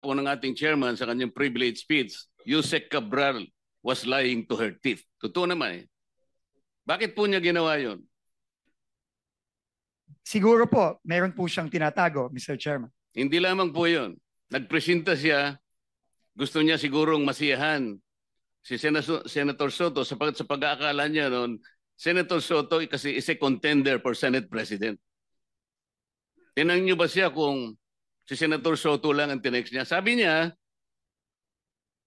po ng ating chairman sa kanyang privilege speech, Yusek Cabral was lying to her teeth. Totoo naman eh. Bakit po niya ginawa yun? Siguro po, meron po siyang tinatago, Mr. Chairman. Hindi lamang po yun. Nagpresenta siya, gusto niya sigurong masiyahan si Senator Soto sapagkat sa pag-aakala niya noon, Senator Soto kasi is a contender for Senate President. Tinanong niyo ba siya kung si Senator Soto lang ang tinext niya? Sabi niya,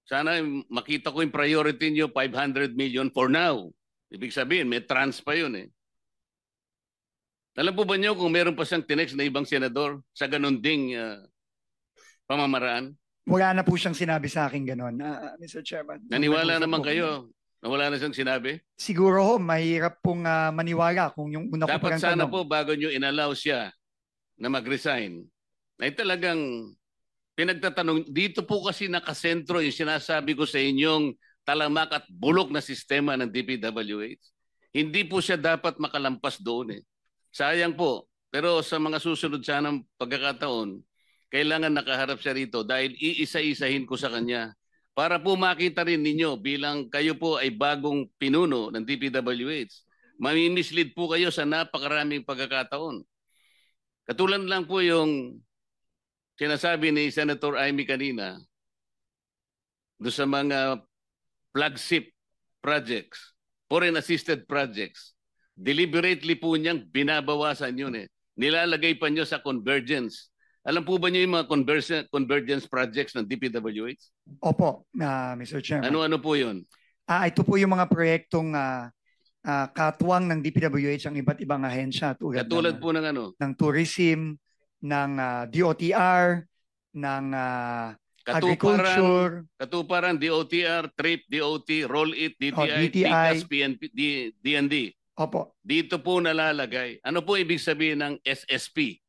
sana makita ko yung priority niyo, 500 million for now. Ibig sabihin, may trans pa yun eh. Alam po ba niyo kung meron pa siyang tinext na ibang senador sa ganun ding pamamaraan? Wala na po siyang sinabi sa akin ganun, Mr. Chairman. Naniwala naman kayo na wala na siyang sinabi? Siguro ho, mahirap pong maniwala kung yung una ko Dapat parang sana tanong. po bago niyo inallow siya na mag-resign, ay talagang pinagtatanong, dito po kasi nakasentro yung sinasabi ko sa inyong talamak at bulok na sistema ng DPWH. Hindi po siya dapat makalampas doon eh. Sayang po. Pero sa mga susunod sanang pagkakataon, kailangan nakaharap siya rito dahil iisa-isahin ko sa kanya para po makita rin ninyo bilang kayo po ay bagong pinuno ng DPWH. Mamimislead po kayo sa napakaraming pagkakataon. Katulad lang po yung sinasabi ni Senator Amy kanina do sa mga flagship projects, foreign assisted projects. Deliberately po niyang binabawasan yun eh. Nilalagay pa niyo sa convergence. Alam po ba niyo yung mga convergence projects ng DPWH? Opo, Mr. Chairman. Ano-ano po yun? Ito po yung mga proyektong katuwang ng DPWH ang iba't ibang ahensya Katulad po ng ano? Ng tourism, ng DOTR, ng agriculture. Katuparan, DOTR, TRIP, DOT, Roll It, DTI, DTI. TICAS, PNP, DND. Opo. Dito po nalalagay. Ano po ibig sabihin ng SSP?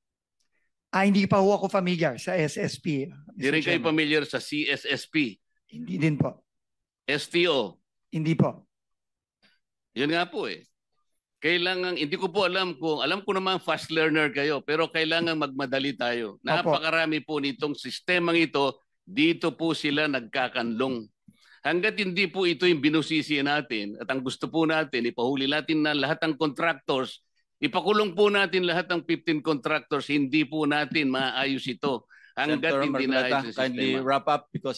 Hindi pa ho ako familiar sa SSP. Hindi rin kayo familiar sa CSSP? Hindi din po. STO? Hindi po. Yun nga po eh. Kailangan, hindi ko po alam ko naman fast learner kayo, pero kailangan magmadali tayo. Napakarami po nitong sistemang ito, dito po sila nagkakanlong. Hanggat hindi po ito yung binusisi natin at ang gusto po natin, ipahuli natin na lahat ng contractors, ipakulong po natin lahat ng 15 contractors, hindi po natin maayos ito. Hanggat Senator hindi Marcoleta, naayos ang kindly sistema. wrap up because